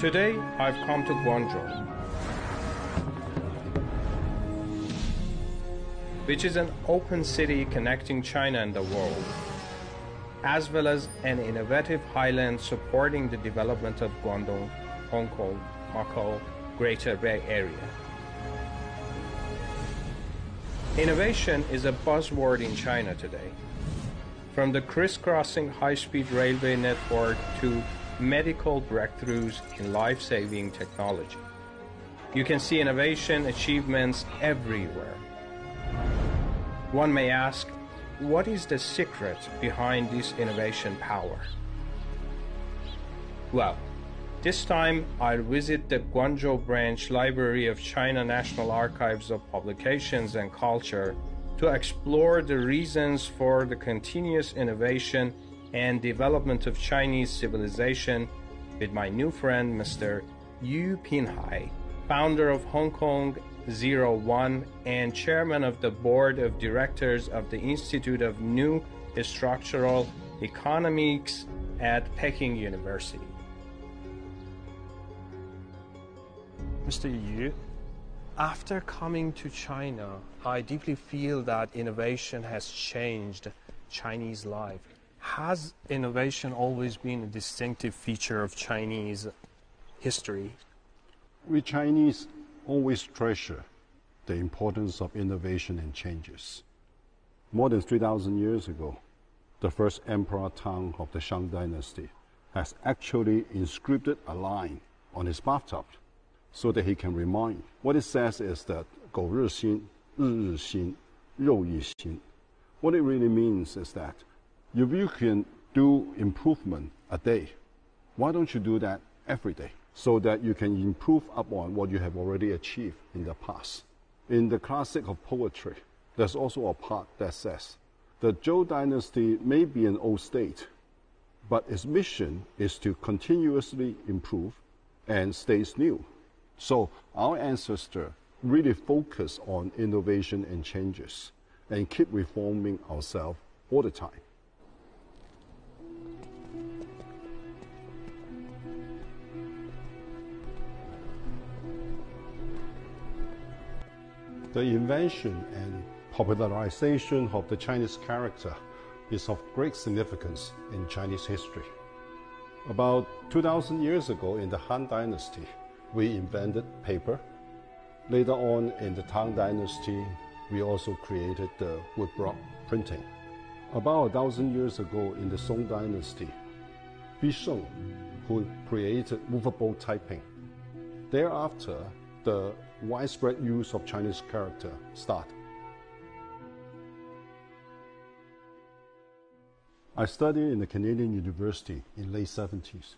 Today, I've come to Guangzhou, which is an open city connecting China and the world, as well as an innovative highland supporting the development of Guangdong, Hong Kong, Macau, Greater Bay Area. Innovation is a buzzword in China today. From the crisscrossing high-speed railway network to medical breakthroughs in life-saving technology, you can see innovation achievements everywhere. One may ask, what is the secret behind this innovation power? Well, this time I'll visit the Guangzhou branch library of China National Archives of Publications and Culture to explore the reasons for the continuous innovation and development of Chinese civilization with my new friend, Mr. Yu Pinhai, founder of Hong Kong 01 and chairman of the board of directors of the Institute of New Structural Economics at Peking University. Mr. Yu, after coming to China, I deeply feel that innovation has changed Chinese life. Has innovation always been a distinctive feature of Chinese history? We Chinese always treasure the importance of innovation and changes. More than 3,000 years ago, the first emperor Tang of the Shang dynasty has actually inscribed a line on his bathtub so that he can remind. What it says is that 苟日新,日日新,肉亦新. What it really means is that if you can do improvement a day, why don't you do that every day so that you can improve upon what you have already achieved in the past? In the classic of poetry, there's also a part that says the Zhou dynasty may be an old state, but its mission is to continuously improve and stays new. So our ancestors really focus on innovation and changes and keep reforming ourselves all the time. The invention and popularization of the Chinese character is of great significance in Chinese history. About 2,000 years ago in the Han Dynasty, we invented paper. Later on in the Tang Dynasty, we also created the woodblock printing. About 1,000 years ago in the Song Dynasty, Bi Sheng, who created movable typing. Thereafter, the widespread use of Chinese character started. I studied in the Canadian University in late 70s.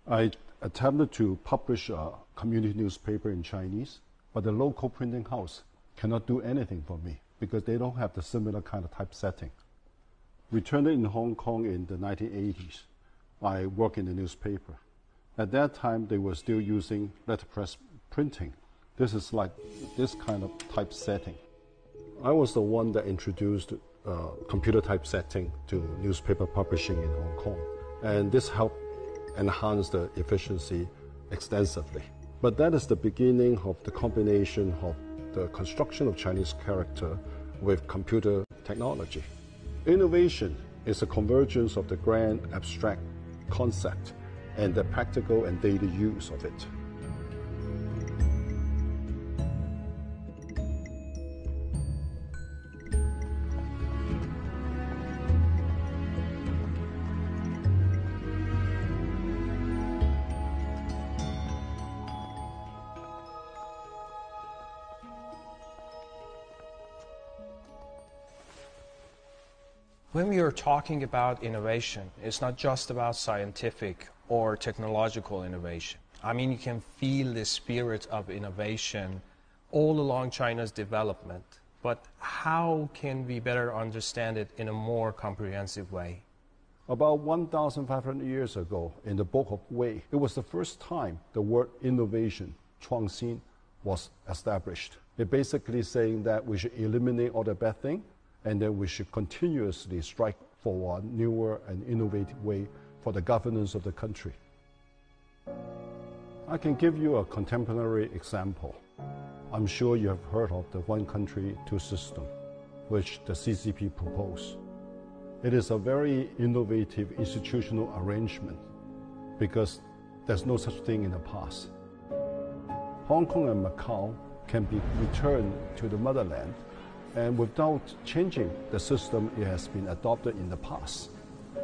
I attempted to publish a community newspaper in Chinese, but the local printing house cannot do anything for me because they don't have the similar kind of typesetting. Returned in Hong Kong in the 1980s, I worked in the newspaper. At that time, they were still using letterpress printing. This is like this kind of typesetting. I was the one that introduced computer typesetting to newspaper publishing in Hong Kong, and this helped enhance the efficiency extensively. But that is the beginning of the combination of the construction of Chinese character with computer technology. Innovation is a convergence of the grand abstract concept and the practical and daily use of it. When we are talking about innovation, it's not just about scientific or technological innovation. I mean, you can feel the spirit of innovation all along China's development. But how can we better understand it in a more comprehensive way? About 1,500 years ago, in the Book of Wei, it was the first time the word innovation, 创新, was established. It basically saying that we should eliminate all the bad things, and then we should continuously strive for a newer and innovative way for the governance of the country. I can give you a contemporary example. I'm sure you have heard of the one country, two system, which the CCP proposed. It is a very innovative institutional arrangement because there's no such thing in the past. Hong Kong and Macau can be returned to the motherland and without changing the system it has been adopted in the past.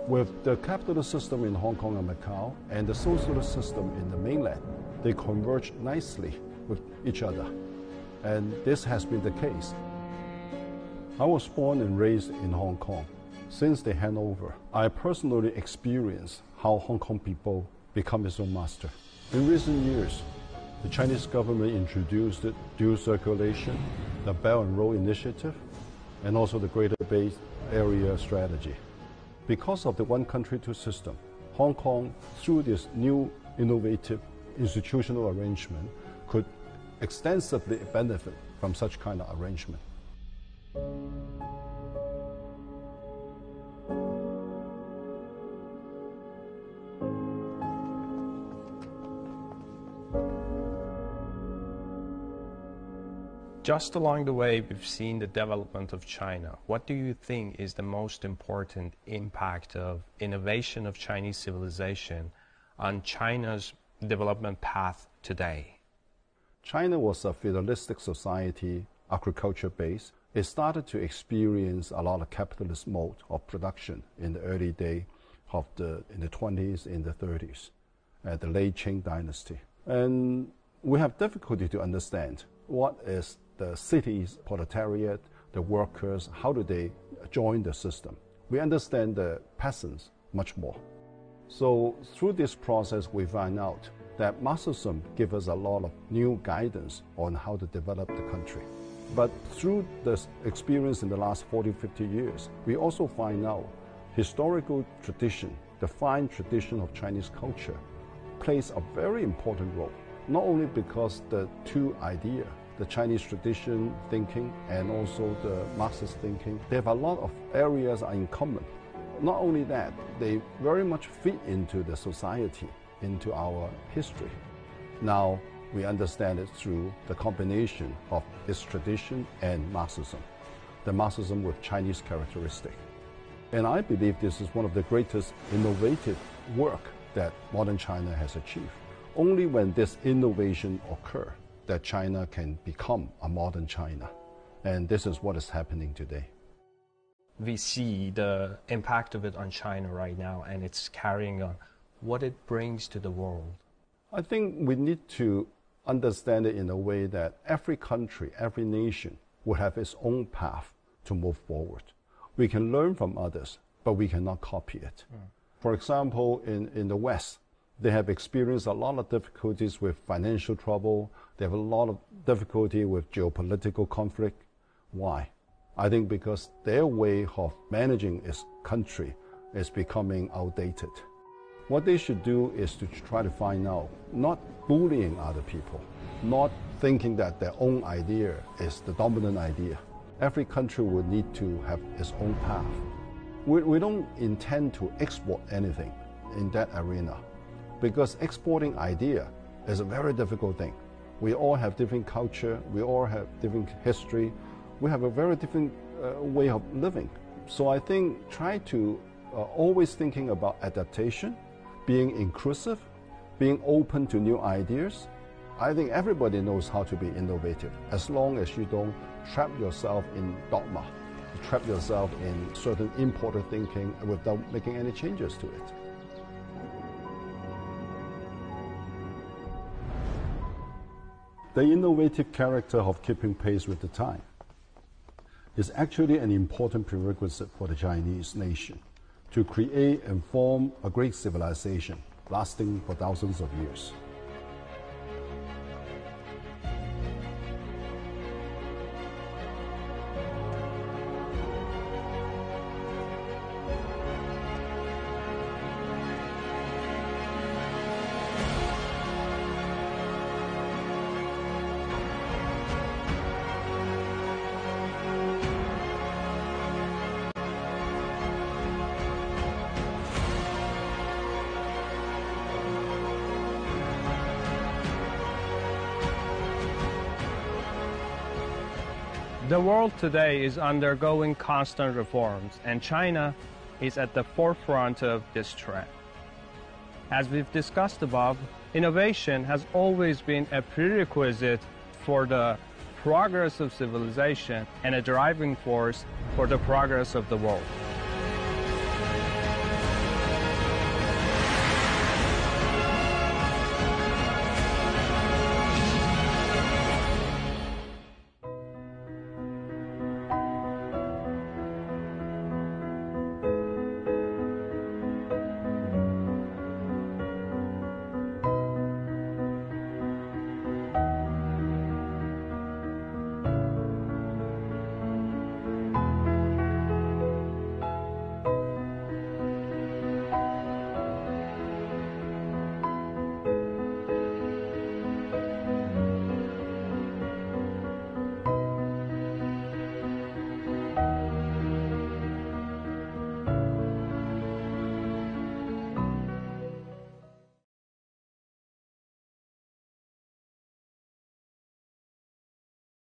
With the capitalist system in Hong Kong and Macau and the socialist system in the mainland, they converge nicely with each other. And this has been the case. I was born and raised in Hong Kong. Since the handover, I personally experienced how Hong Kong people become its own master. In recent years, the Chinese government introduced the dual circulation, the Belt and Road Initiative, and also the Greater Bay Area strategy. Because of the one country, two system, Hong Kong, through this new innovative institutional arrangement, could extensively benefit from such kind of arrangement. Just along the way, we've seen the development of China. What do you think is the most important impact of innovation of Chinese civilization on China's development path today? China was a feudalistic society, agriculture-based. It started to experience a lot of capitalist mode of production in the early day of in the 20s, in the 30s, at the late Qing dynasty. And we have difficulty to understand what is the city's proletariat, the workers, how do they join the system? We understand the peasants much more. So through this process, we find out that Marxism gives us a lot of new guidance on how to develop the country. But through this experience in the last 40, 50 years, we also find out historical tradition, the fine tradition of Chinese culture, plays a very important role, not only because the two ideas, the Chinese tradition thinking and also the Marxist thinking, they have a lot of areas are in common. Not only that, they very much fit into the society, into our history. Now we understand it through the combination of this tradition and Marxism, the Marxism with Chinese characteristic. And I believe this is one of the greatest innovative work that modern China has achieved. Only when this innovation occurs that China can become a modern China. And this is what is happening today. We see the impact of it on China right now, and it's carrying on. What it brings to the world? I think we need to understand it in a way that every country, every nation will have its own path to move forward. We can learn from others, but we cannot copy it. For example, in the West, they have experienced a lot of difficulties with financial trouble. They have a lot of difficulty with geopolitical conflict. Why? I think because their way of managing its country is becoming outdated. What they should do is to try to find out, not bullying other people, not thinking that their own idea is the dominant idea. Every country will need to have its own path. We don't intend to export anything in that arena, because exporting idea is a very difficult thing. We all have different culture, we all have different history, we have a very different way of living. So I think try to always thinking about adaptation, being inclusive, being open to new ideas. I think everybody knows how to be innovative, as long as you don't trap yourself in dogma, trap yourself in certain imported thinking without making any changes to it. The innovative character of keeping pace with the time is actually an important prerequisite for the Chinese nation to create and form a great civilization lasting for thousands of years. The world today is undergoing constant reforms, and China is at the forefront of this trend. As we've discussed above, innovation has always been a prerequisite for the progress of civilization and a driving force for the progress of the world.